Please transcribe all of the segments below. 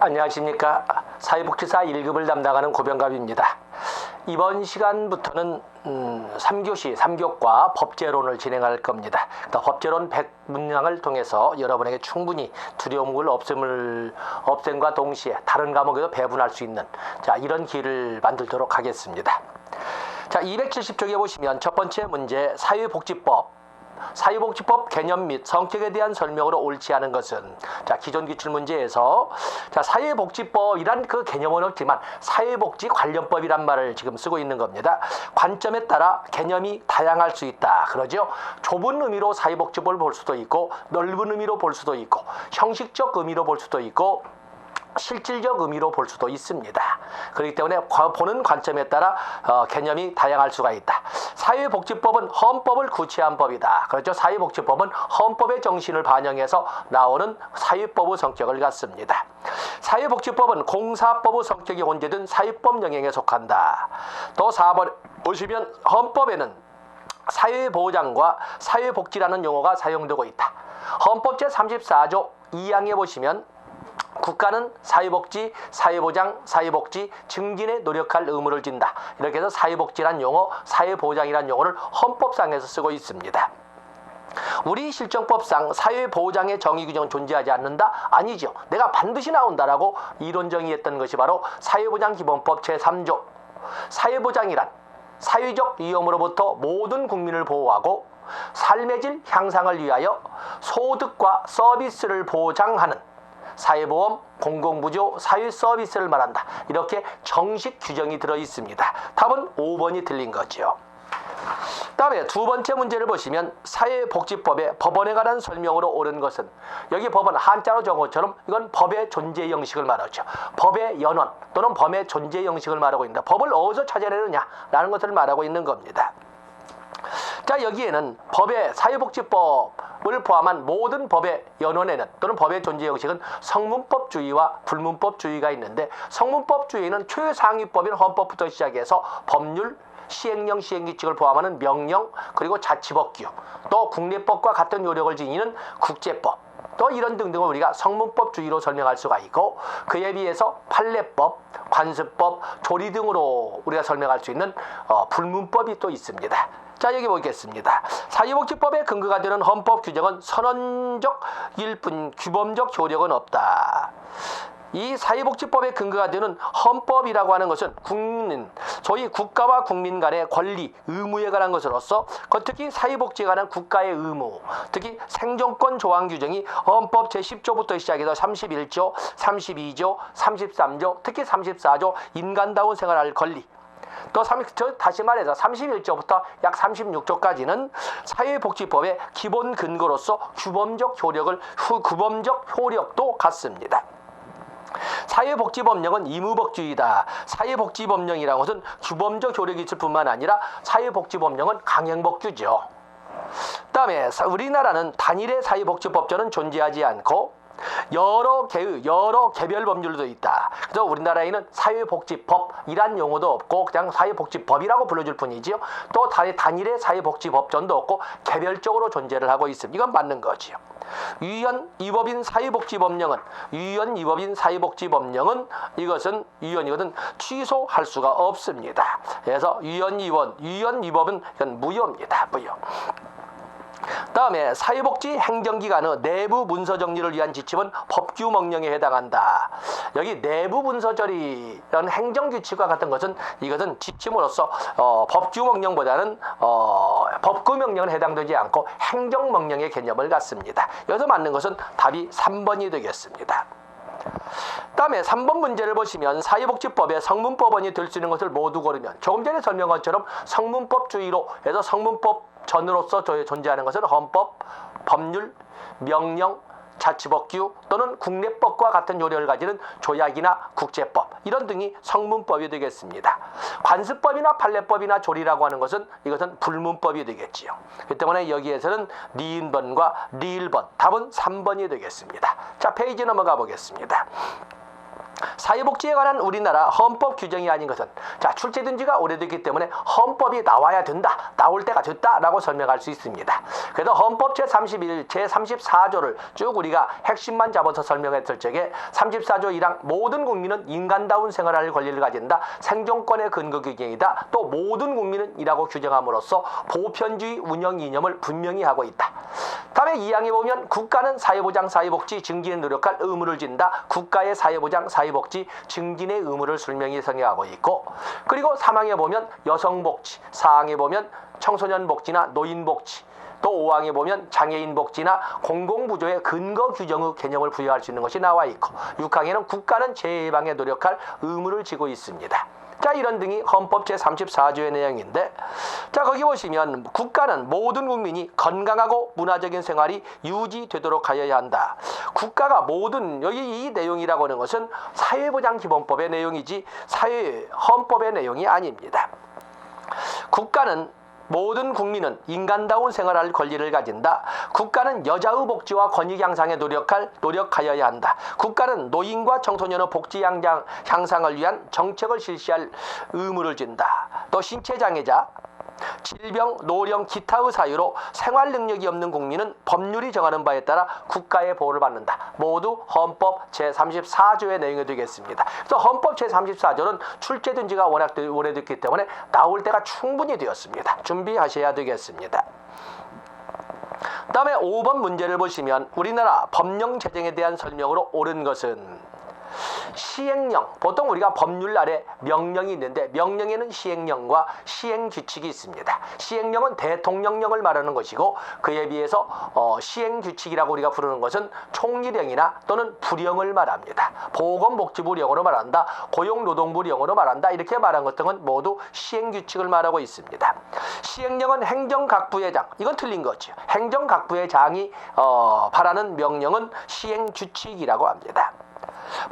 안녕하십니까. 사회복지사 1급을 담당하는 고병갑입니다. 이번 시간부터는 3교시 3교과 법제론을 진행할 겁니다. 법제론 100문항을 통해서 여러분에게 충분히 두려움을 없앰과 동시에 다른 과목에도 배분할 수 있는 이런 기회를 만들도록 하겠습니다. 270쪽에 보시면 첫 번째 문제 사회복지법 개념 및 성격에 대한 설명으로 옳지 않은 것은 기존 기출문제에서 사회복지법이란 그 개념은 없지만 사회복지 관련법이란 말을 지금 쓰고 있는 겁니다. 관점에 따라 개념이 다양할 수 있다. 그러죠. 좁은 의미로 사회복지법을 볼 수도 있고 넓은 의미로 볼 수도 있고 형식적 의미로 볼 수도 있고 실질적 의미로 볼 수도 있습니다. 그렇기 때문에 보는 관점에 따라 개념이 다양할 수가 있다. 사회복지법은 헌법을 구체한 법이다. 그렇죠. 사회복지법은 헌법의 정신을 반영해서 나오는 사회법의 성격을 갖습니다. 사회복지법은 공사법의 성격이 혼재된 사회법 영역에 속한다. 또 4번 보시면 헌법에는 사회보장과 사회복지라는 용어가 사용되고 있다. 헌법 제34조 2항에 보시면 국가는 사회복지, 사회보장, 사회복지 증진에 노력할 의무를 진다. 이렇게 해서 사회복지란 용어, 사회보장이란 용어를 헌법상에서 쓰고 있습니다. 우리 실정법상 사회보장의 정의규정은 존재하지 않는다? 아니죠. 내가 반드시 나온다라고 이론 정의했던 것이 바로 사회보장기본법 제3조. 사회보장이란 사회적 위험으로부터 모든 국민을 보호하고 삶의 질 향상을 위하여 소득과 서비스를 보장하는 사회보험, 공공부조, 사회서비스를 말한다. 이렇게 정식 규정이 들어있습니다. 답은 5번이 틀린 거죠. 다음에 두 번째 문제를 보시면 사회복지법의 법원에 관한 설명으로 옳은 것은, 여기 법은 한자로 적은 것처럼 이건 법의 존재 형식을 말하죠. 법의 연원 또는 법의 존재 형식을 말하고 있는다. 법을 어디서 찾아내느냐라는 것을 말하고 있는 겁니다. 여기에는 법의 사회복지법을 포함한 모든 법의 연원에는 또는 법의 존재 형식은 성문법주의와 불문법주의가 있는데, 성문법주의는 최상위법인 헌법부터 시작해서 법률, 시행령, 시행규칙을 포함하는 명령, 그리고 자치법규, 또 국내법과 같은 요력을 지니는 국제법, 또 이런 등등을 우리가 성문법주의로 설명할 수가 있고, 그에 비해서 판례법, 관습법, 조리 등으로 우리가 설명할 수 있는 불문법이 또 있습니다. 여기 보겠습니다. 사회복지법의 근거가 되는 헌법 규정은 선언적일 뿐 규범적 효력은 없다. 이 사회복지법의 근거가 되는 헌법이라고 하는 것은 소위 국가와 국민 간의 권리, 의무에 관한 것으로서 특히 사회복지에 관한 국가의 의무, 특히 생존권 조항 규정이 헌법 제10조부터 시작해서 31조, 32조, 33조, 특히 34조 인간다운 생활할 권리, 또 다시 말해서 31조부터 약 36조까지는 사회복지법의 기본 근거로서 규범적 효력도 갖습니다. 사회복지법령은 의무복주의다. 사회복지법령이라는 것은 규범적 효력이 있을 뿐만 아니라 사회복지법령은 강행복주죠. 다음에 우리나라는 단일의 사회복지법조는 존재하지 않고 여러 개별 법률도 있다. 그래서 우리나라에는 사회복지법이란 용어도 없고 그냥 사회복지법이라고 불러줄 뿐이지요. 또 단일의 사회복지법전도 없고 개별적으로 존재를 하고 있습니다. 이건 맞는 거지요. 유연위법인 사회복지법령은 이것은 취소할 수가 없습니다. 그래서 유연위법은 이건 무효입니다. 무효. 다음에 사회복지 행정기관의 내부 문서 정리를 위한 지침은 법규 명령에 해당한다. 여기 내부 문서 처리 이런 행정규칙과 같은 것은 이것은 지침으로서 법규 명령보다는 법규 명령은 해당되지 않고 행정명령의 개념을 갖습니다. 여기서 맞는 것은 답이 3번이 되겠습니다. 다음에 3번 문제를 보시면 사회복지법에 성문법원이 될 수 있는 것을 모두 고르면, 조금 전에 설명한 것처럼 성문법주의로 해서 성문법 전으로서 존재하는 것은 헌법, 법률, 명령, 자치법규 또는 국내법과 같은 요력을 가지는 조약이나 국제법, 이런 등이 성문법이 되겠습니다. 관습법이나 판례법이나 조리라고 하는 것은 이것은 불문법이 되겠지요. 그렇기 때문에 여기에서는 니은번과 리을번, 답은 3번이 되겠습니다. 페이지 넘어가 보겠습니다. 사회복지에 관한 우리나라 헌법 규정이 아닌 것은 출제된 지가 오래됐기 때문에 헌법이 나와야 된다, 나올 때가 됐다라고 설명할 수 있습니다. 그래서 헌법 제31, 제34조를 쭉 우리가 핵심만 잡아서 설명했을 적에 34조 1항 모든 국민은 인간다운 생활할 권리를 가진다, 생존권의 근거 규정이다, 또 모든 국민은 이라고 규정함으로써 보편주의 운영 이념을 분명히 하고 있다. 다음에 2항에 보면 국가는 사회보장, 사회복지 증진에 노력할 의무를 진다. 국가의 사회보장, 사회복지 증진의 의무를 설명히 정의하고 있고, 그리고 3항에 보면 여성복지, 4항에 보면 청소년복지나 노인복지, 또 5항에 보면 장애인복지나 공공부조의 근거 규정의 개념을 부여할 수 있는 것이 나와 있고, 6항에는 국가는 재해 예방에 노력할 의무를 지고 있습니다. 이런 등이 헌법 제34조의 내용인데, 거기 보시면 국가는 모든 국민이 건강하고 문화적인 생활이 유지되도록 하여야 한다. 국가가 모든, 여기 이 내용이라고 하는 것은 사회보장기본법의 내용이지 헌법의 내용이 아닙니다. 국가는 모든 국민은 인간다운 생활할 권리를 가진다. 국가는 여자의 복지와 권익 향상에 노력하여야 한다. 국가는 노인과 청소년의 복지 향상을 위한 정책을 실시할 의무를 진다. 또 신체장애자, 질병, 노령, 기타의 사유로 생활 능력이 없는 국민은 법률이 정하는 바에 따라 국가의 보호를 받는다. 모두 헌법 제34조의 내용이 되겠습니다. 그래서 헌법 제34조는 출제된 지가 워낙 오래됐기 때문에 나올 때가 충분히 되었습니다. 준비하셔야 되겠습니다. 다음에 5번 문제를 보시면 우리나라 법령 제정에 대한 설명으로 옳은 것은 시행령, 보통 우리가 법률 아래 명령이 있는데 명령에는 시행령과 시행규칙이 있습니다. 시행령은 대통령령을 말하는 것이고, 그에 비해서 시행규칙이라고 우리가 부르는 것은 총리령이나 또는 부령을 말합니다. 보건복지부령으로 말한다, 고용노동부령으로 말한다, 이렇게 말한 것 등은 모두 시행규칙을 말하고 있습니다. 시행령은 행정각부의 장, 이건 틀린 거죠. 행정각부의 장이 발하는 명령은 시행규칙이라고 합니다.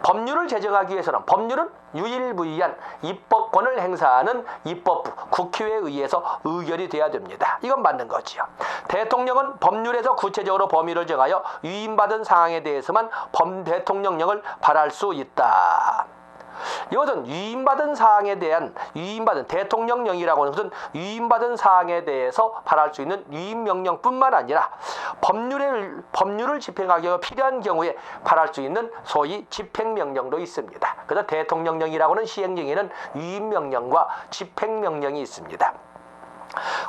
법률을 제정하기 위해서는 법률은 유일무이한 입법권을 행사하는 입법부, 국회에 의해서 의결이 돼야 됩니다. 이건 맞는 거지요. 대통령은 법률에서 구체적으로 범위를 정하여 위임받은 사항에 대해서만 대통령령을 발할 수 있다. 이것은 위임받은 사항에 대한 대통령령이라고 하는 것은 위임받은 사항에 대해서 발할 수 있는 위임명령뿐만 아니라 법률을 집행하기 위해 필요한 경우에 발할 수 있는 소위 집행명령도 있습니다. 그래서 대통령령이라고 하는 시행령에는 위임명령과 집행명령이 있습니다.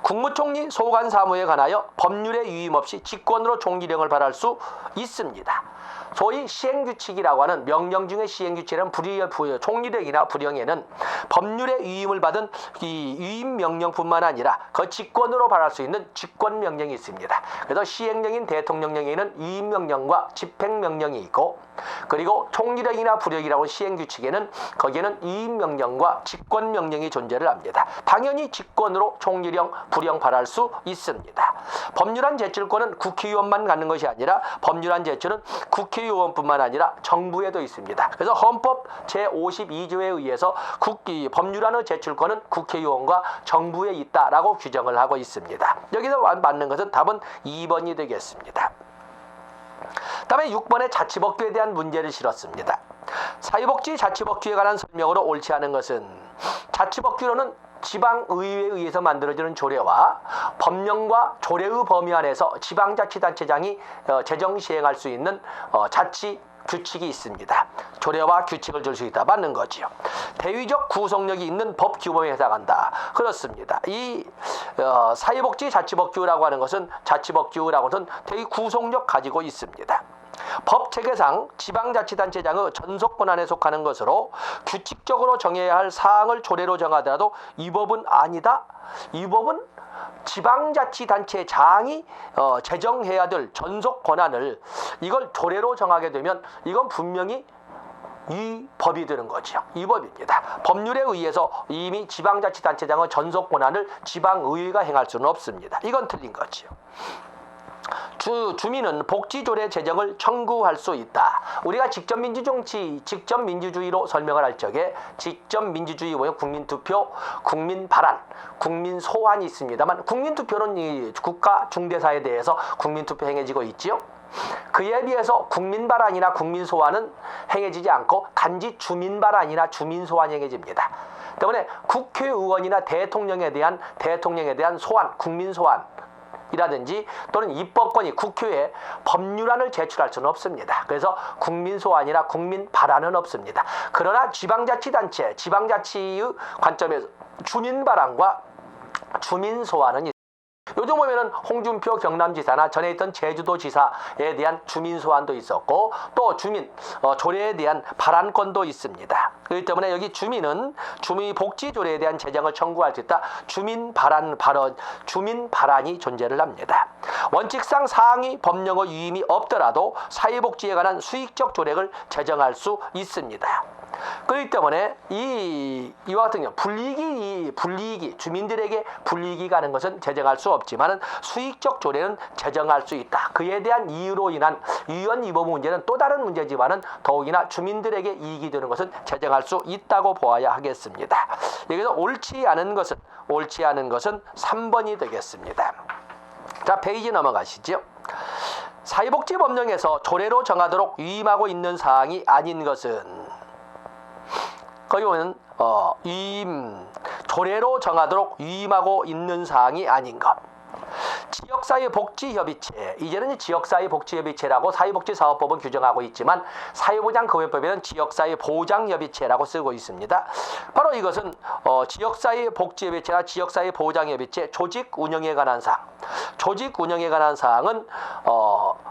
국무총리 소관 사무에 관하여 법률의 위임 없이 직권으로 총리령을 발할 수 있습니다. 소위 시행규칙이라고 하는 명령 중에 시행규칙이라는 총리령이나 부령에는 법률의 위임을 받은 이 위임명령뿐만 아니라 그 직권으로 발할 수 있는 직권명령이 있습니다. 그래서 시행령인 대통령령에는 위임명령과 집행명령이 있고, 그리고 총리령이나 부령이라고 시행규칙에는 거기에는 위임명령과 직권명령이 존재를 합니다. 당연히 직권으로 총리령, 부령 발할 수 있습니다. 법률안 제출권은 국회의원만 갖는 것이 아니라 법률안 제출은 국회의원뿐만 아니라 정부에도 있습니다. 그래서 헌법 제52조에 의해서 법률안의 제출권은 국회의원과 정부에 있다라고 규정을 하고 있습니다. 여기서 맞는 것은 답은 2번이 되겠습니다. 다음에 6번의 자치법규에 대한 문제를 실었습니다. 사회복지 자치법규에 관한 설명으로 옳지 않은 것은, 자치법규로는 지방의회에 의해서 만들어지는 조례와 법령과 조례의 범위 안에서 지방자치단체장이 제정 시행할 수 있는 자치 규칙이 있습니다. 조례와 규칙을 줄 수 있다. 맞는 거지요. 대위적 구속력이 있는 법 규범에 해당한다. 그렇습니다. 이 사회복지 자치법규라고 하는 것은 대위 구속력 가지고 있습니다. 법 체계상 지방자치단체장의 전속 권한에 속하는 것으로 규칙적으로 정해야 할 사항을 조례로 정하더라도 이 법은 아니다. 이 법은 지방자치단체장이 제정해야 될 전속 권한을 이걸 조례로 정하게 되면 이건 분명히 이 법이 되는 거죠. 이 법입니다. 법률에 의해서 이미 지방자치단체장의 전속 권한을 지방의회가 행할 수는 없습니다. 이건 틀린 거죠. 주민은 복지조례 제정을 청구할 수 있다. 우리가 직접민주주의로 설명을 할 적에 직접민주주의 보면 국민투표, 국민발안, 국민소환이 있습니다만, 국민투표는 이 국가 중대사에 대해서 국민투표 행해지고 있지요. 그에 비해서 국민 발안이나 국민 소환은 행해지지 않고 단지 주민 발안이나 주민 소환이 행해집니다. 때문에 국회의원이나 대통령에 대한 소환, 국민 소환이라든지 또는 입법권이 국회에 법률안을 제출할 수는 없습니다. 그래서 국민 소환이나 국민 발안은 없습니다. 그러나 지방자치단체, 지방자치의 관점에서 주민 발안과 주민 소환은 요즘 보면은 홍준표 경남지사나 전에 있던 제주도지사에 대한 주민 소환도 있었고 또 주민 조례에 대한 발안권도 있습니다. 그렇기 때문에 여기 주민은 주민복지조례에 대한 제정을 청구할 수 있다. 주민 발안이 존재를 합니다. 원칙상 사항이 법령의 위임이 없더라도 사회복지에 관한 수익적 조례를 제정할 수 있습니다. 그렇기 때문에 이와 같은 경우 불이익이 주민들에게 불이익이 가는 것은 제정할 수 없지만 수익적 조례는 제정할 수 있다. 그에 대한 이유로 인한 유연 위법 문제는 또 다른 문제지만은 더욱이나 주민들에게 이익이 되는 것은 제정할 수 있다고 보아야 하겠습니다. 여기서 옳지 않은 것은 3번이 되겠습니다. 자, 페이지 넘어가시죠. 사회복지법령에서 조례로 정하도록 위임하고 있는 사항이 아닌 것은 거기 보면 조례로 정하도록 위임하고 있는 사항이 아닌 것. 지역사회복지협의체, 이제는 지역사회복지협의체라고 사회복지사업법은 규정하고 있지만 사회보장급여법에는 지역사회보장협의체라고 쓰고 있습니다. 바로 이것은 지역사회복지협의체나 지역사회보장협의체 조직 운영에 관한 사항,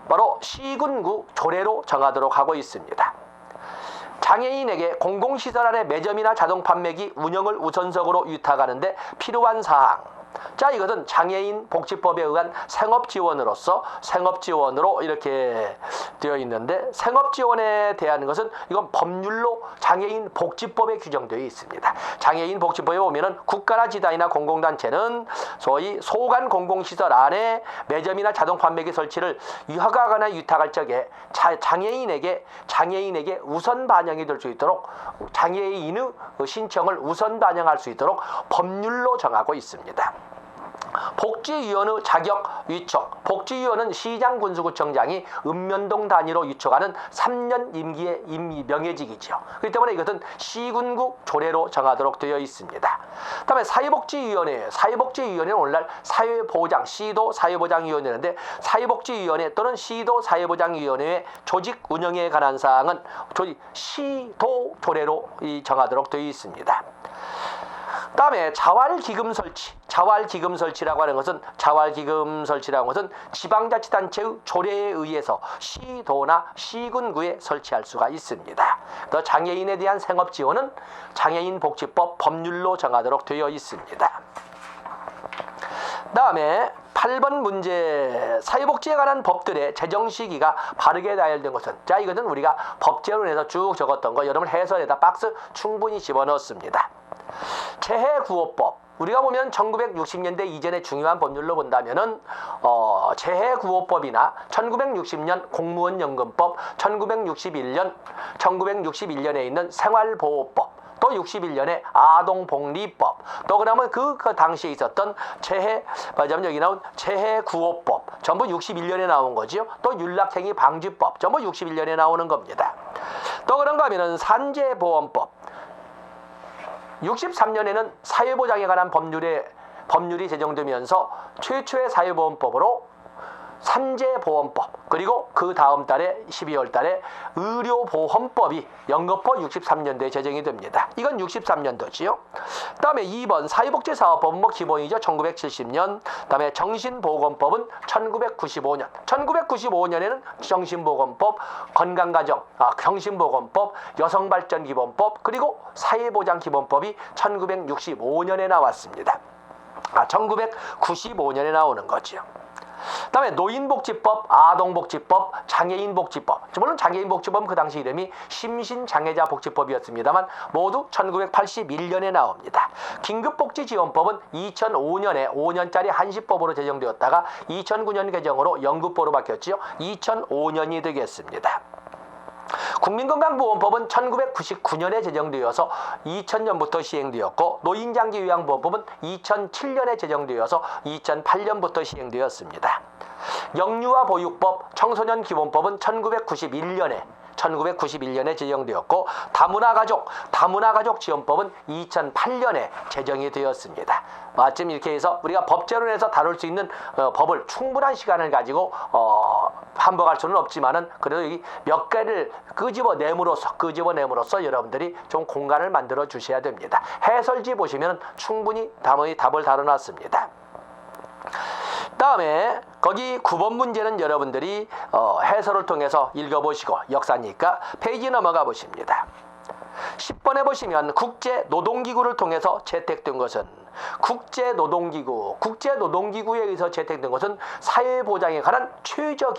바로 시군구 조례로 정하도록 하고 있습니다. 장애인에게 공공시설 안에 매점이나 자동 판매기 운영을 우선적으로 위탁하는데 필요한 사항. 자, 이것은 장애인 복지법에 의한 생업지원으로 이렇게 되어 있는데 생업지원에 대한 것은 이건 법률로 장애인 복지법에 규정되어 있습니다. 장애인 복지법에 보면은 국가나 지자체나 공공단체는 소위 소관 공공시설 안에 매점이나 자동 판매기 설치를 허가하거나 위탁할 적에 장애인에게 우선 반영이 될 수 있도록 장애인의 신청을 우선 반영할 수 있도록 법률로 정하고 있습니다. 복지위원의 자격 위촉. 복지위원은 시장군수구청장이 읍면동 단위로 위촉하는 3년 임기의 명예직이죠. 그렇기 때문에 이것은 시군구 조례로 정하도록 되어 있습니다. 다음에 사회복지위원회는 오늘날 사회보장, 시도 사회보장위원회인데 사회복지위원회 또는 시도 사회보장위원회의 조직 운영에 관한 사항은 시도 조례로 정하도록 되어 있습니다. 다음에 자활기금 설치라고 하는 것은 지방자치단체의 조례에 의해서 시도나 시군구에 설치할 수가 있습니다. 또 장애인에 대한 생업지원은 장애인복지법 법률로 정하도록 되어 있습니다. 다음에 8번 문제, 사회복지에 관한 법들의 제정 시기가 바르게 나열된 것은, 자, 이것은 우리가 법제론에서 쭉 적었던 거 여러분 해설에다 박스 충분히 집어넣었습니다. 재해구호법, 우리가 보면 1960년대 이전의 중요한 법률로 본다면은 재해구호법이나 1960년 공무원연금법, 1961년에 있는 생활보호법, 또 61년에 아동복리법, 또 그러면 그 당시에 있었던 여기 나온 재해구호법, 전부 61년에 나온 거죠. 또 윤락행위 방지법, 전부 61년에 나오는 겁니다. 또 그런가 하면은 산재보험법, 63년에는 사회보장에 관한 법률이 제정되면서 최초의 사회보험법으로 산재보험법, 그리고 그 다음 달에 12월 달에 의료보험법이 연거푸 63년도에 제정이 됩니다. 이건 63년도지요. 다음에 2번 사회복지사업법은 기본이죠. 1970년. 다음에 정신보건법은 1995년. 1995년에는 정신보건법, 정신보건법, 여성발전기본법, 그리고 사회보장기본법이 1965년에 나왔습니다. 1995년에 나오는 거죠. 다음에 노인복지법, 아동복지법, 장애인복지법. 물론 장애인복지법은 그 당시 이름이 심신장애자복지법이었습니다만 모두 1981년에 나옵니다. 긴급복지지원법은 2005년에 5년짜리 한시법으로 제정되었다가 2009년 개정으로 연구법으로 바뀌었지요. 2005년이 되겠습니다. 국민건강보험법은 1999년에 제정되어서 2000년부터 시행되었고, 노인장기요양보험법은 2007년에 제정되어서 2008년부터 시행되었습니다. 영유아 보육법, 청소년 기본법은 1991년에 제정되었고 다문화가족 지원법은 2008년에 제정이 되었습니다. 마침 이렇게 해서 우리가 법제론에서 다룰 수 있는 법을 충분한 시간을 가지고 반복할 수는 없지만은 그래도 이 몇 개를 끄집어냄으로써 여러분들이 좀 공간을 만들어 주셔야 됩니다. 해설지 보시면 충분히 답을 다뤄놨습니다. 다음에 거기 9번 문제는 여러분들이 해설을 통해서 읽어보시고 역사니까 페이지 넘어가 보십니다. 10번에 보시면 국제노동기구를 통해서 채택된 것은 국제노동기구에 의해서 채택된 것은 사회보장에 관한 최저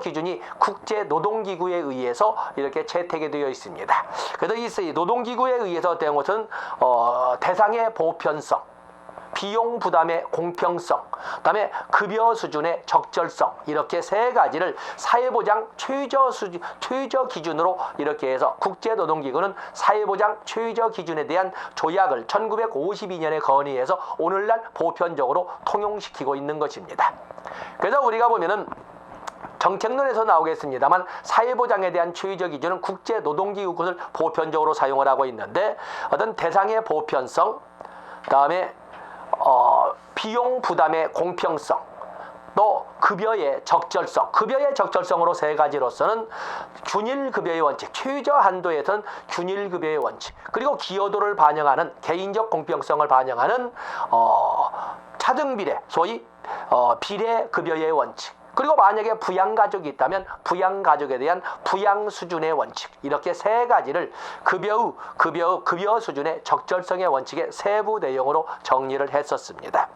기준이 국제노동기구에 의해서 이렇게 채택이 되어 있습니다. 그래서 이 노동기구에 의해서 된 것은 대상의 보편성, 비용 부담의 공평성, 그다음에 급여 수준의 적절성, 이렇게 세 가지를 사회보장 최저 기준으로 이렇게 해서 국제노동기구는 사회보장 최저 기준에 대한 조약을 1952년에 건의해서 오늘날 보편적으로 통용시키고 있는 것입니다. 그래서 우리가 보면은 정책론에서 나오겠습니다만 사회보장에 대한 최저 기준은 국제노동기구를 보편적으로 사용을 하고 있는데 어떤 대상의 보편성, 그다음에 비용 부담의 공평성, 또 급여의 적절성으로 세 가지로서는 균일급여의 원칙, 최저 한도에서는 균일급여의 원칙, 그리고 기여도를 반영하는 개인적 공평성을 반영하는 차등비례, 소위 비례급여의 원칙, 그리고 만약에 부양가족이 있다면 부양가족에 대한 부양 수준의 원칙, 이렇게 세 가지를 급여 수준의 적절성의 원칙의 세부 내용으로 정리를 했었습니다.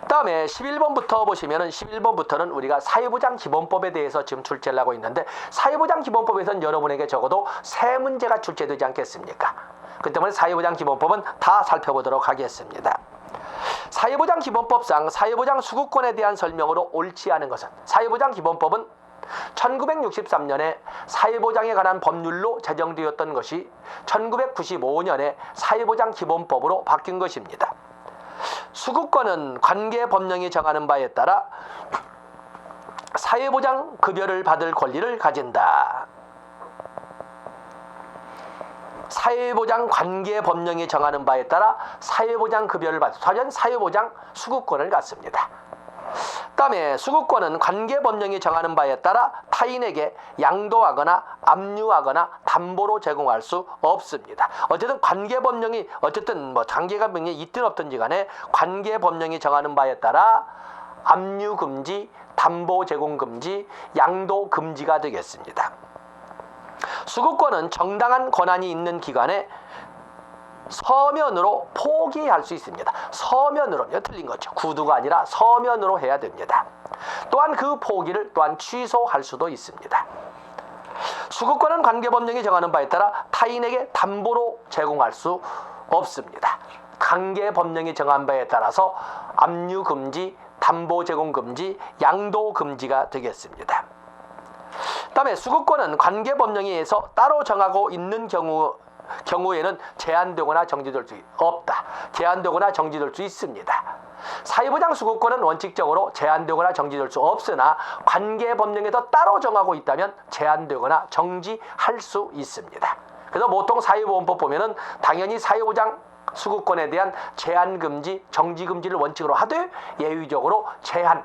다음에 11번부터 보시면은 11번부터는 우리가 사회보장 기본법에 대해서 지금 출제를 하고 있는데 사회보장 기본법에서는 여러분에게 적어도 세 문제가 출제되지 않겠습니까? 그 때문에 사회보장 기본법은 다 살펴보도록 하겠습니다. 사회보장 기본법상 사회보장 수급권에 대한 설명으로 옳지 않은 것은 사회보장 기본법은 1963년에 사회보장에 관한 법률로 제정되었던 것이 1995년에 사회보장 기본법으로 바뀐 것입니다. 수급권은 관계법령이 정하는 바에 따라 사회보장 급여를 받을 권리를 가진다. 사회보장 관계법령이 정하는 바에 따라 사회보장 급여를 받는 사회보장 수급권을 갖습니다. 다음에 수급권은 관계법령이 정하는 바에 따라 타인에게 양도하거나 압류하거나 담보로 제공할 수 없습니다. 어쨌든 관계법령이 관계가 명령이 있든 없든지 간에 관계법령이 정하는 바에 따라 압류 금지, 담보 제공 금지, 양도 금지가 되겠습니다. 수급권은 정당한 권한이 있는 기관에 서면으로 포기할 수 있습니다. 서면으로요, 틀린 거죠. 구두가 아니라 서면으로 해야 됩니다. 또한 그 포기를 또한 취소할 수도 있습니다. 수급권은 관계법령이 정하는 바에 따라 타인에게 담보로 제공할 수 없습니다. 관계법령이 정한 바에 따라서 압류 금지, 담보 제공 금지, 양도 금지가 되겠습니다. 다음에 수급권은 관계법령에 의해서 따로 정하고 있는 경우에는 제한되거나 정지될 수 없다. 제한되거나 정지될 수 있습니다. 사회보장 수급권은 원칙적으로 제한되거나 정지될 수 없으나 관계법령에서 따로 정하고 있다면 제한되거나 정지할 수 있습니다. 그래서 보통 사회보험법 보면은 당연히 사회보장 수급권에 대한 제한금지, 정지금지를 원칙으로 하되 예외적으로 제한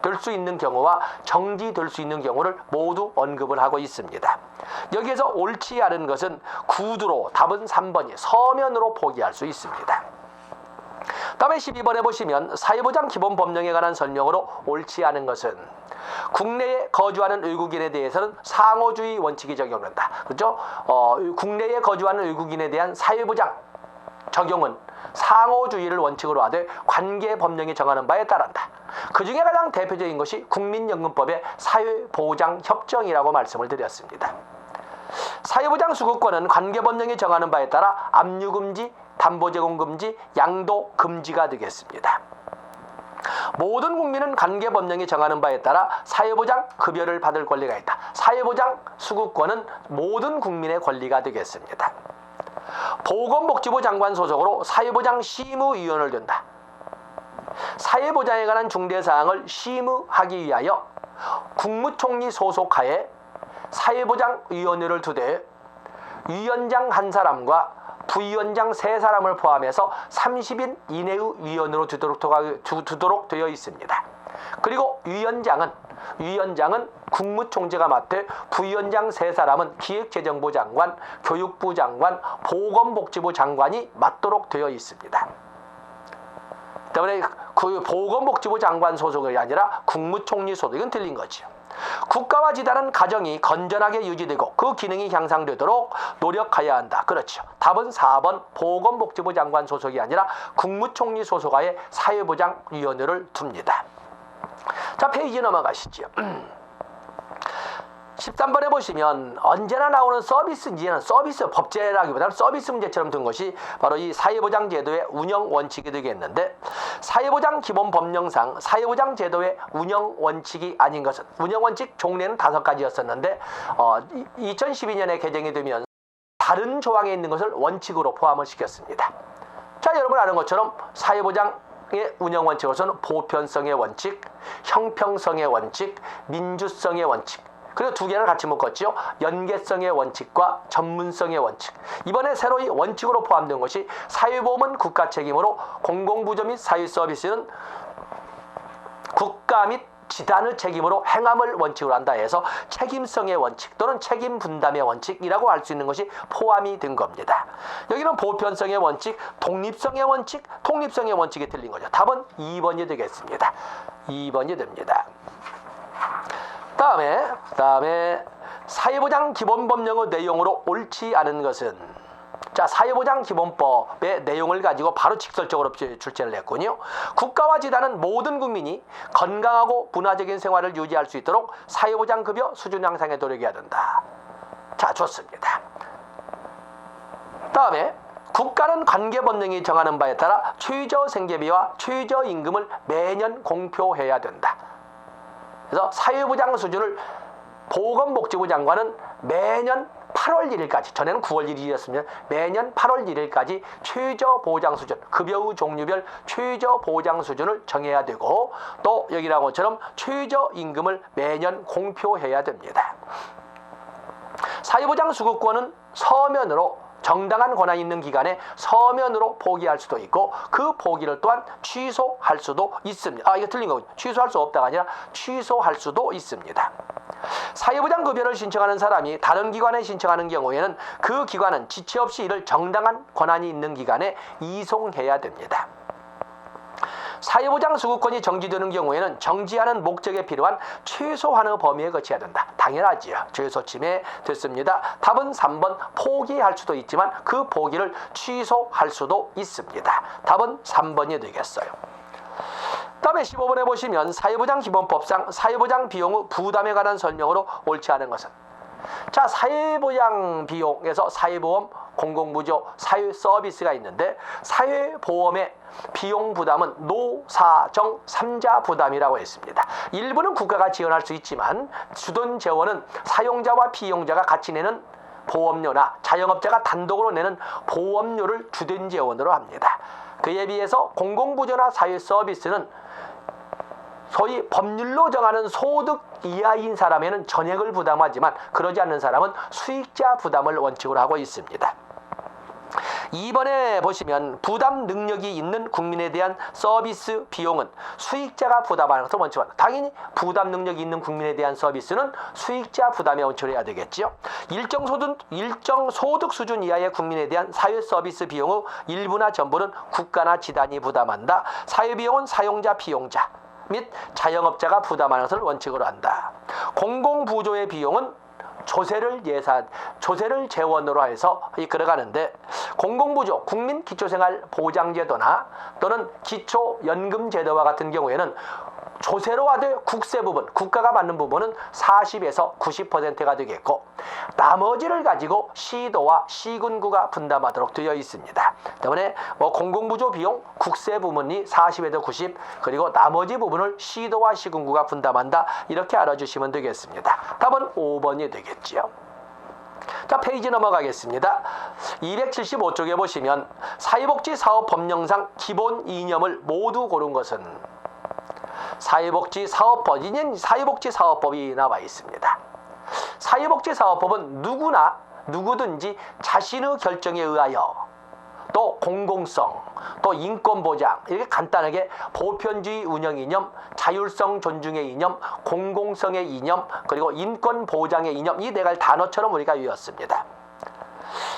될 수 있는 경우와 정지될 수 있는 경우를 모두 언급을 하고 있습니다. 여기에서 옳지 않은 것은 구두로, 답은 3번이 서면으로 포기할 수 있습니다. 다음에 12번에 보시면 사회보장 기본법령에 관한 설명으로 옳지 않은 것은 국내에 거주하는 외국인에 대해서는 상호주의 원칙이 적용된다. 그렇죠? 국내에 거주하는 외국인에 대한 사회보장 적용은 상호주의를 원칙으로 하되 관계법령이 정하는 바에 따른다. 그 중에 가장 대표적인 것이 국민연금법의 사회보장협정이라고 말씀을 드렸습니다. 사회보장 수급권은 관계법령이 정하는 바에 따라 압류금지, 담보제공금지, 양도금지가 되겠습니다. 모든 국민은 관계법령이 정하는 바에 따라 사회보장 급여를 받을 권리가 있다. 사회보장 수급권은 모든 국민의 권리가 되겠습니다. 보건복지부 장관 소속으로 사회보장 심의위원을 둔다. 사회보장에 관한 중대사항을 심의하기 위하여 국무총리 소속하에 사회보장위원회를 두되 위원장 1사람과 부위원장 3사람을 포함해서 30인 이내의 위원으로 두도록 되어 있습니다. 그리고 위원장은 국무총재가 맡되 부위원장 3사람은 기획재정부 장관, 교육부 장관, 보건복지부 장관이 맡도록 되어 있습니다. 때문에 그 보건복지부 장관 소속이 아니라 국무총리 소속, 이건 틀린 거죠. 국가와 지단은 가정이 건전하게 유지되고 그 기능이 향상되도록 노력해야 한다. 그렇죠. 답은 4번 보건복지부 장관 소속이 아니라 국무총리 소속하에 사회보장위원회를 둡니다. 자, 페이지 넘어가시죠. 13번에 보시면 언제나 나오는 서비스, 이제는 서비스 법제라기보다는 서비스 문제처럼 든 것이 바로 이 사회보장제도의 운영 원칙이 되겠는데, 사회보장 기본법령상 사회보장제도의 운영 원칙이 아닌 것은, 운영 원칙 종례는 5가지였었는데 2012년에 개정이 되면 다른 조항에 있는 것을 원칙으로 포함을 시켰습니다. 자, 여러분 아는 것처럼 사회보장의 운영 원칙으로서는 보편성의 원칙, 형평성의 원칙, 민주성의 원칙, 그리고 2개를 같이 묶었죠. 연계성의 원칙과 전문성의 원칙. 이번에 새로이 원칙으로 포함된 것이 사회보험은 국가 책임으로 공공부조 및 사회서비스는 국가 및 지단의 책임으로 행함을 원칙으로 한다 해서 책임성의 원칙 또는 책임 분담의 원칙이라고 할 수 있는 것이 포함이 된 겁니다. 여기는 보편성의 원칙, 독립성의 원칙, 통립성의 원칙이 틀린 거죠. 답은 2번이 되겠습니다. 2번이 됩니다. 다음에 사회보장 기본법령의 내용으로 옳지 않은 것은, 자, 사회보장 기본법의 내용을 가지고 바로 직설적으로 출제를 했군요. 국가와 지단은 모든 국민이 건강하고 문화적인 생활을 유지할 수 있도록 사회보장 급여 수준 향상에 노력해야 된다. 자, 좋습니다. 다음에 국가는 관계법령이 정하는 바에 따라 최저생계비와 최저임금을 매년 공표해야 된다. 그래서 사회보장 수준을 보건복지부 장관은 매년 8월 1일까지, 전에는 9월 1일이었으면 매년 8월 1일까지 최저보장 수준, 급여의 종류별 최저보장 수준을 정해야 되고, 또 여기라는 것처럼 최저임금을 매년 공표해야 됩니다. 사회보장 수급권은 서면으로 정당한 권한이 있는 기관에 서면으로 포기할 수도 있고 그 포기를 또한 취소할 수도 있습니다. 이거 틀린 거군요. 취소할 수 없다가 아니라 취소할 수도 있습니다. 사회보장 급여를 신청하는 사람이 다른 기관에 신청하는 경우에는 그 기관은 지체 없이 이를 정당한 권한이 있는 기관에 이송해야 됩니다. 사회보장 수급권이 정지되는 경우에는 정지하는 목적에 필요한 최소한의 범위에 거쳐야 된다. 당연하지요. 최소 침해 됐습니다. 답은 3번 포기할 수도 있지만 그 포기를 취소할 수도 있습니다. 답은 3번이 되겠어요. 다음에 15번에 보시면 사회보장 기본법상 사회보장 비용의 부담에 관한 설명으로 옳지 않은 것은, 자, 사회보장 비용에서 사회보험, 공공부조, 사회서비스가 있는데 사회보험의 비용 부담은 노사정 3자 부담이라고 했습니다. 일부는 국가가 지원할 수 있지만 주돈 재원은 사용자와 피용자가 같이 내는 보험료나 자영업자가 단독으로 내는 보험료를 주된 재원으로 합니다. 그에 비해서 공공부조나 사회서비스는 소위 법률로 정하는 소득 이하인 사람에는 전액을 부담하지만 그러지 않는 사람은 수익자 부담을 원칙으로 하고 있습니다. 2번에 보시면 부담 능력이 있는 국민에 대한 서비스 비용은 수익자가 부담하는 것을 원칙으로 한다. 당연히 부담 능력이 있는 국민에 대한 서비스는 수익자 부담의 원칙으로 해야 되겠죠. 일정 소득 수준 이하의 국민에 대한 사회 서비스 비용의 일부나 전부는 국가나 지단이 부담한다. 사회 비용은 사용자, 피용자 및 자영업자가 부담하는 것을 원칙으로 한다. 공공부조의 비용은 조세를 재원으로 해서 이끌어가는데, 공공부조, 국민기초생활보장제도나 또는 기초연금제도와 같은 경우에는 조세로 하되 국세 부분, 국가가 받는 부분은 40에서 90%가 되겠고 나머지를 가지고 시도와 시군구가 분담하도록 되어 있습니다. 때문에 공공부조 비용 국세 부분이 40에서 90, 그리고 나머지 부분을 시도와 시군구가 분담한다. 이렇게 알아주시면 되겠습니다. 답은 5번이 되겠지요. 자, 페이지 넘어가겠습니다. 275쪽에 보시면 사회복지사업법령상 기본 이념을 모두 고른 것은 사회복지사업법이 나와 있습니다. 사회복지사업법은 누구든지 자신의 결정에 의하여 또 공공성, 또 인권보장, 이렇게 간단하게 보편주의 운영 이념, 자율성 존중의 이념, 공공성의 이념, 그리고 인권보장의 이념, 이 네 가지 단어처럼 우리가 외웠습니다.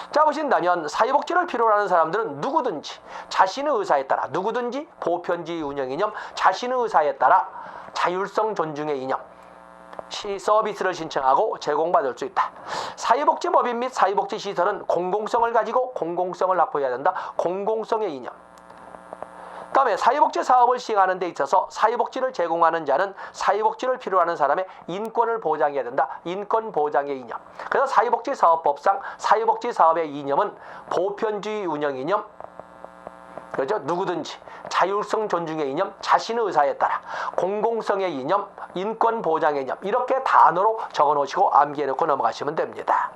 자, 보신다면 사회복지를 필요로 하는 사람들은 누구든지 자신의 의사에 따라, 누구든지 보편주의 운영 이념, 자신의 의사에 따라 자율성 존중의 이념, 서비스를 신청하고 제공받을 수 있다. 사회복지법인 및 사회복지시설은 공공성을 가지고 공공성을 확보해야 된다. 공공성의 이념. 그 다음에 사회복지 사업을 시행하는 데 있어서 사회복지를 제공하는 자는 사회복지를 필요로 하는 사람의 인권을 보장해야 된다. 인권보장의 이념. 그래서 사회복지사업법상 사회복지사업의 이념은 보편주의 운영 이념, 그렇죠? 누구든지 자율성 존중의 이념, 자신의 의사에 따라 공공성의 이념, 인권 보장의 이념, 이렇게 단어로 적어 놓으시고 암기해 놓고 넘어가시면 됩니다.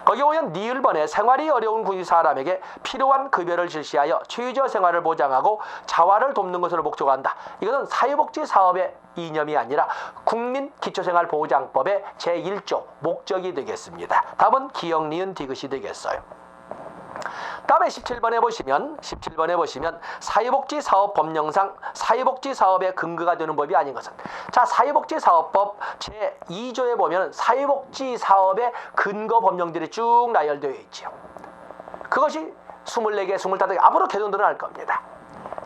거기 보면 니을번에 생활이 어려운 사람에게 필요한 급여를 실시하여 최저 생활을 보장하고 자활을 돕는 것으로 목적한다. 이것은 사회복지 사업의 이념이 아니라 국민기초생활보장법의 제1조 목적이 되겠습니다. 답은 기역, 니은, 디귿이 되겠어요. 다음에 17번에 보시면 사회복지사업법령상 사회복지사업의 근거가 되는 법이 아닌 것은, 자, 사회복지사업법 제2조에 보면 사회복지사업의 근거 법령들이 쭉 나열되어 있죠. 그것이 24개, 25개 앞으로 계속 늘어날 겁니다.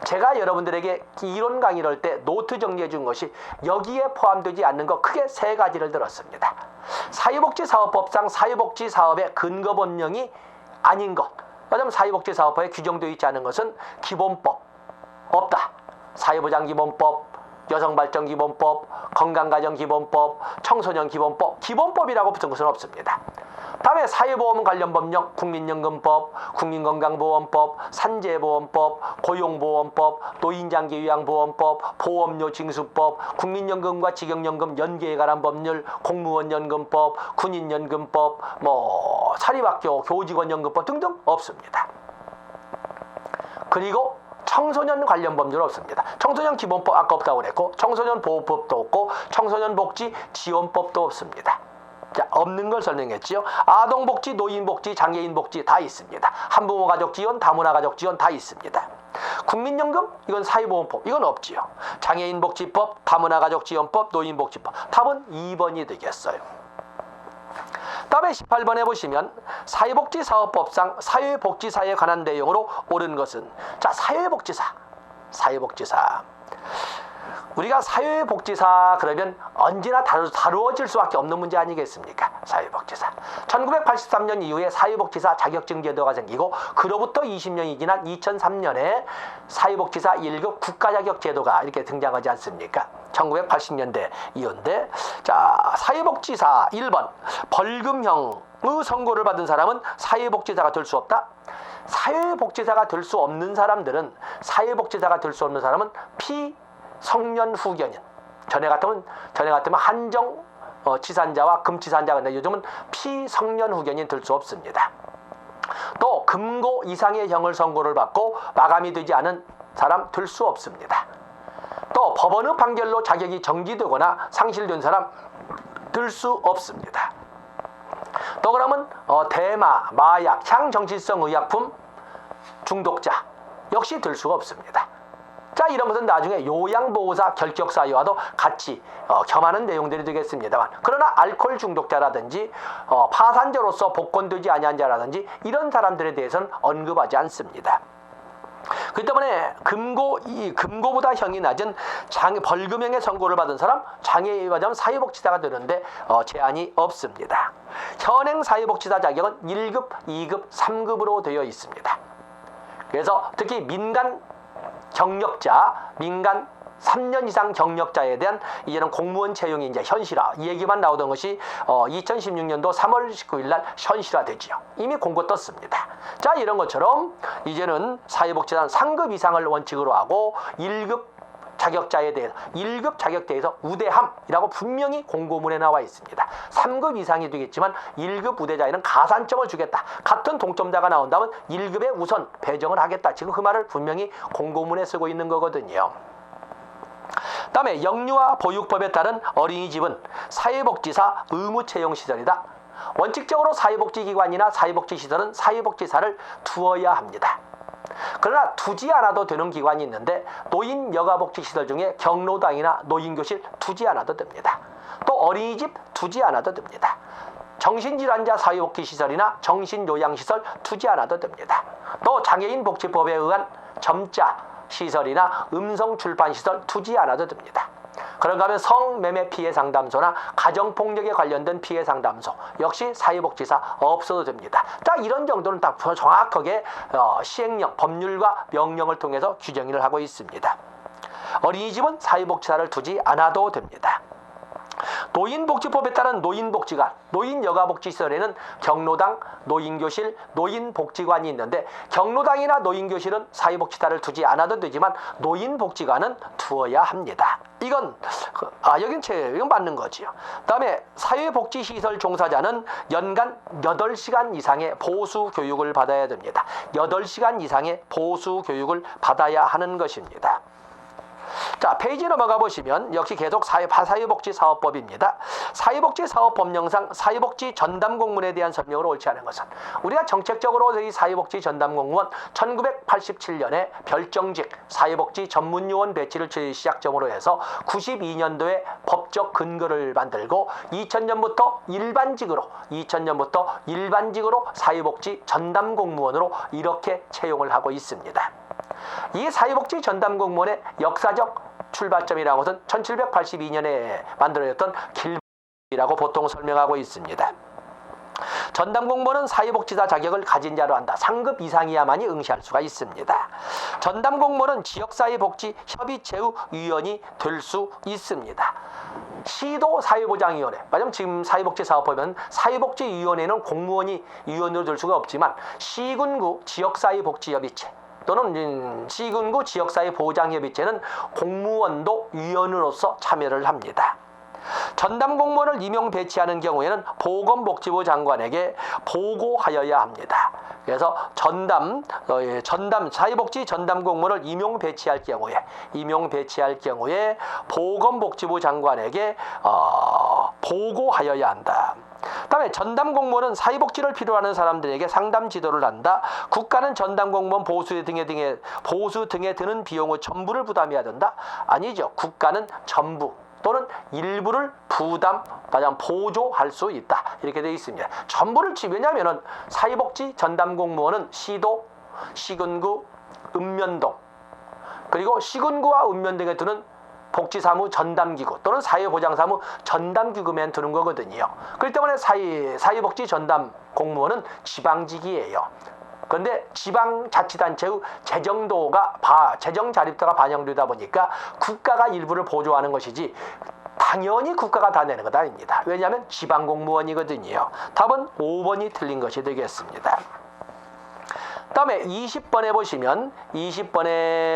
제가 여러분들에게 이론 강의를 할 때 노트 정리해 준 것이 여기에 포함되지 않는 것 크게 3가지를 들었습니다. 사회복지사업법상 사회복지사업의 근거 법령이 아닌 것, 왜냐하면 사회복지사업법에 규정되어 있지 않은 것은 기본법 없다. 사회보장기본법, 여성발전기본법, 건강가정기본법, 청소년기본법, 기본법이라고 붙은 것은 없습니다. 다음에 사회보험 관련 법령, 국민연금법, 국민건강보험법, 산재보험법, 고용보험법, 노인장기요양보험법, 보험료 징수법, 국민연금과 직영연금 연계에 관한 법률, 공무원연금법, 군인연금법, 사립학교 교직원연금법 등등 없습니다. 그리고 청소년 관련 법률 없습니다. 청소년 기본법 아까 없다고 그랬고, 청소년 보호법도 없고, 청소년 복지 지원법도 없습니다. 자, 없는 걸 설명했지요. 아동복지, 노인복지, 장애인복지 다 있습니다. 한부모 가족 지원, 다문화 가족 지원 다 있습니다. 국민연금, 이건 사회보험법, 이건 없지요. 장애인복지법, 다문화 가족 지원법, 노인복지법. 답은 2번이 되겠어요. 다음에 18번에 보시면 사회복지사업법상 사회복지사에 관한 내용으로 옳은 것은, 자, 사회복지사. 우리가 사회복지사 그러면 언제나 다루어질 수밖에 없는 문제 아니겠습니까? 사회복지사. 1983년 이후에 사회복지사 자격증 제도가 생기고, 그로부터 20년이 지난 2003년에 사회복지사 1급 국가자격 제도가 이렇게 등장하지 않습니까? 1980년대 이후인데, 자, 사회복지사 1번 벌금형의 선고를 받은 사람은 사회복지사가 될 수 없다. 사회복지사가 될 수 없는 사람은 피성년 후견인. 전에 같으면 한정 치산자와 금치산자가 있는데 요즘은 피성년 후견인 될 수 없습니다. 또 금고 이상의 형을 선고를 받고 마감이 되지 않은 사람 될 수 없습니다. 또 법원의 판결로 자격이 정지되거나 상실된 사람 될 수 없습니다. 또 그러면 대마, 마약, 향정신성 의약품 중독자 역시 될 수가 없습니다. 자, 이런 것은 나중에 요양보호사 결격사유와도 같이 겸하는 내용들이 되겠습니다만, 그러나 알코올 중독자라든지 파산자로서 복권되지 아니한 자라든지 이런 사람들에 대해서는 언급하지 않습니다. 그렇기 때문에 금고보다 형이 낮은 벌금형의 선고를 받은 사람, 장애에 맞으면 사회복지사가 되는데 제한이 없습니다. 현행 사회복지사 자격은 1급, 2급, 3급으로 되어 있습니다. 그래서 특히 민간 3년 이상 경력자에 대한 이제는 공무원 채용이 이제 현실화, 이 얘기만 나오던 것이 2016년도 3월 19일 날 현실화되지요. 이미 공고 떴습니다. 자, 이런 것처럼 이제는 사회복지사는 상급 이상을 원칙으로 하고 1급, 자격자에 대해서 1급 자격대에서 우대함이라고 분명히 공고문에 나와 있습니다. 3급 이상이 되겠지만 1급 우대자에는 가산점을 주겠다. 같은 동점자가 나온다면 1급에 우선 배정을 하겠다. 지금 그 말을 분명히 공고문에 쓰고 있는 거거든요. 다음에 영유아 보육법에 따른 어린이집은 사회복지사 의무채용시설이다. 원칙적으로 사회복지기관이나 사회복지시설은 사회복지사를 두어야 합니다. 그러나 두지 않아도 되는 기관이 있는데 노인 여가복지시설 중에 경로당이나 노인교실 두지 않아도 됩니다. 또 어린이집 두지 않아도 됩니다. 정신질환자 사회복지시설이나 정신요양시설 두지 않아도 됩니다. 또 장애인복지법에 의한 점자 시설이나 음성출판시설 두지 않아도 됩니다. 그런가 하면 성매매 피해 상담소나 가정폭력에 관련된 피해 상담소 역시 사회복지사 없어도 됩니다. 자, 이런 정도는 딱 정확하게 시행령, 법률과 명령을 통해서 규정을 하고 있습니다. 어린이집은 사회복지사를 두지 않아도 됩니다. 노인복지법에 따른 노인복지관, 노인여가복지시설에는 경로당, 노인교실, 노인복지관이 있는데 경로당이나 노인교실은 사회복지사를 두지 않아도 되지만 노인복지관은 두어야 합니다. 이건 이건 맞는 거지요. 다음에 사회복지시설 종사자는 연간 8시간 이상의 보수 교육을 받아야 됩니다. 8시간 이상의 보수 교육을 받아야 하는 것입니다. 자, 페이지 넘어가 보시면 역시 계속 사회복지사업법입니다. 사회복지사업법령상 사회복지 전담공무원에 대한 설명을 옳지 않은 것은 우리가 정책적으로 이 사회복지 전담공무원 1987년에 별정직 사회복지 전문요원 배치를 시작점으로 해서 92년도에 법적 근거를 만들고 2000년부터 일반직으로 사회복지 전담공무원으로 이렇게 채용을 하고 있습니다. 이 사회복지 전담공무원의 역사적 출발점이라는 것은 1782년에 만들어졌던 길이라고 보통 설명하고 있습니다. 전담공무원은 사회복지사 자격을 가진 자로 한다. 상급 이상이야만이 응시할 수가 있습니다. 전담공무원은 지역사회복지협의체의 위원이 될 수 있습니다. 시도 사회보장위원회, 맞으면 지금 사회복지사업법에는 사회복지위원회는 공무원이 위원으로 될 수가 없지만 시군구 지역사회복지협의체 또는 시군구 지역사회보장협의체는 공무원도 위원으로서 참여를 합니다. 전담공무원을 임용 배치하는 경우에는 보건복지부 장관에게 보고하여야 합니다. 그래서 사회복지 전담공무원을 임용 배치할 경우에 보건복지부 장관에게 보고하여야 한다. 다음에 전담공무원은 사회복지를 필요하는 사람들에게 상담 지도를 한다. 국가는 전담공무원 보수 등에 드는 비용의 전부를 부담해야 된다. 아니죠. 국가는 전부 또는 일부를 보조할 수 있다. 이렇게 되어 있습니다. 전부를 왜냐하면 사회복지 전담공무원은 시도, 시군구, 읍면동 그리고 시군구와 읍면동에 두는 복지사무 전담기구 또는 사회보장사무 전담기구면 드는 거거든요. 그렇기 때문에 사회복지 전담공무원은 지방직이에요. 그런데 지방자치단체의 재정 자립도가 반영되다 보니까 국가가 일부를 보조하는 것이지 당연히 국가가 다 내는 것 아닙니다. 왜냐하면 지방공무원이거든요. 답은 5번이 틀린 것이 되겠습니다. 다음에 20번에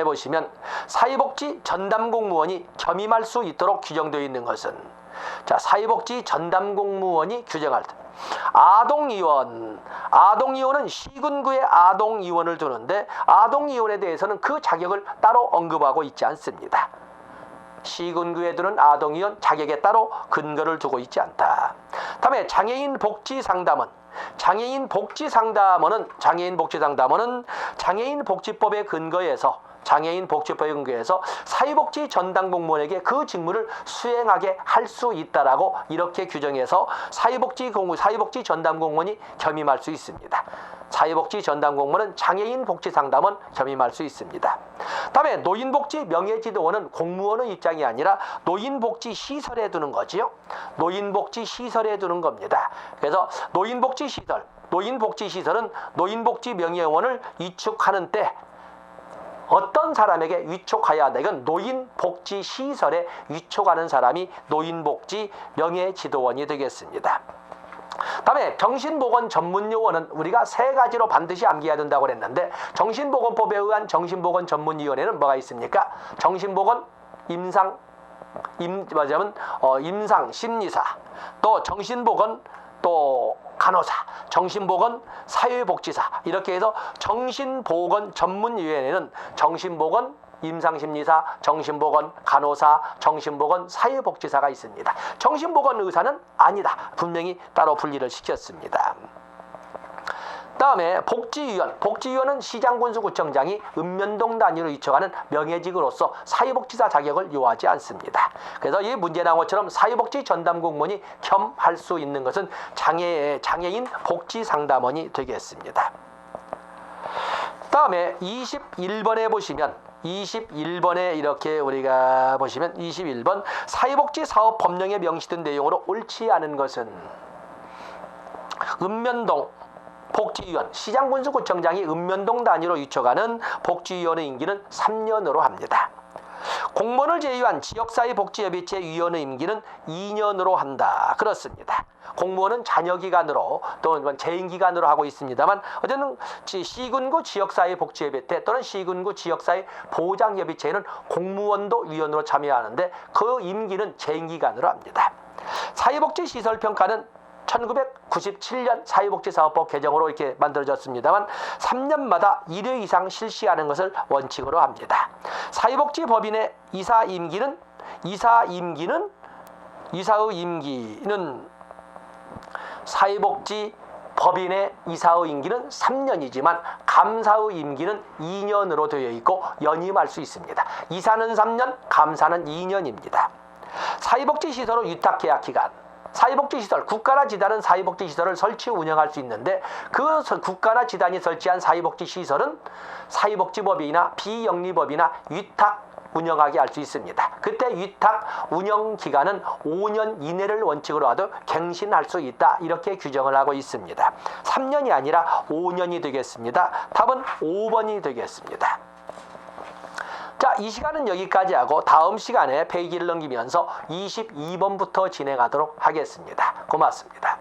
보시면 사회복지 전담공무원이 겸임할 수 있도록 규정되어 있는 것은 사회복지 전담공무원이 규정할 때 아동이원은 시군구에 아동이원을 두는데 아동이원에 대해서는 그 자격을 따로 언급하고 있지 않습니다. 시군구에 두는 아동이원 자격에 따로 근거를 두고 있지 않다. 다음에 장애인 복지 상담원은 장애인 복지법에 근거해서 사회복지 전담공무원에게 그 직무를 수행하게 할 수 있다라고 이렇게 규정해서 사회복지 전담공무원이 겸임할 수 있습니다. 사회복지 전담공무원은 장애인 복지 상담원 겸임할 수 있습니다. 다음에 노인복지 명예지도원은 공무원의 입장이 아니라 노인복지 시설에 두는 거지요. 노인복지 시설에 두는 겁니다. 그래서 노인복지 시설은 노인복지 명예원을 위촉하는 때 어떤 사람에게 위촉하여야 한다. 이건 노인복지시설에 위촉하는 사람이 노인복지 명예지도원이 되겠습니다. 다음에 정신보건 전문요원은 우리가 3가지로 반드시 암기해야 된다고 그랬는데 정신보건법에 의한 정신보건 전문위원회는 뭐가 있습니까? 정신보건 임상 심리사, 또 정신보건, 또 간호사, 정신보건 사회복지사, 이렇게 해서 정신보건 전문위원회는 정신보건 임상심리사, 정신보건 간호사, 정신보건 사회복지사가 있습니다. 정신보건 의사는 아니다. 분명히 따로 분리를 시켰습니다. 다음에 복지위원. 복지위원은 시장군수구청장이 읍면동 단위로 위쳐가는 명예직으로서 사회복지사 자격을 요하지 않습니다. 그래서 이 문제 나온 것처럼 사회복지 전담 공무원이 겸할 수 있는 것은 장애인 복지상담원이 되겠습니다. 다음에 21번에 보시면 21번에 이렇게 우리가 보시면 21번 사회복지 사업 법령에 명시된 내용으로 옳지 않은 것은 읍면동 복지위원, 시장군수구청장이 읍면동 단위로 위쳐가는 복지위원의 임기는 3년으로 합니다. 공무원을 제외한 지역사회복지협의체 위원의 임기는 2년으로 한다. 그렇습니다. 공무원은 잔여기간으로 또 재임기간으로 하고 있습니다만 어쨌든 시군구 지역사회복지협의체 또는 시군구 지역사회보장협의체에는 공무원도 위원으로 참여하는데 그 임기는 재임기간으로 합니다. 사회복지시설평가는 1997년 사회복지사업법 개정으로 이렇게 만들어졌습니다만 3년마다 1회 이상 실시하는 것을 원칙으로 합니다. 사회복지법인의 이사의 임기는 사회복지법인의 이사의 임기는 3년이지만 감사의 임기는 2년으로 되어 있고 연임할 수 있습니다. 이사는 3년, 감사는 2년입니다. 사회복지시설의 위탁계약기간. 사회복지시설, 국가나 지단은 사회복지시설을 설치 운영할 수 있는데 그 국가나 지단이 설치한 사회복지시설은 사회복지법이나 비영리법이나 위탁 운영하게 할 수 있습니다. 그때 위탁 운영 기간은 5년 이내를 원칙으로 하도 갱신할 수 있다. 이렇게 규정을 하고 있습니다. 3년이 아니라 5년이 되겠습니다. 답은 5번이 되겠습니다. 자, 이 시간은 여기까지 하고 다음 시간에 페이지를 넘기면서 22번부터 진행하도록 하겠습니다. 고맙습니다.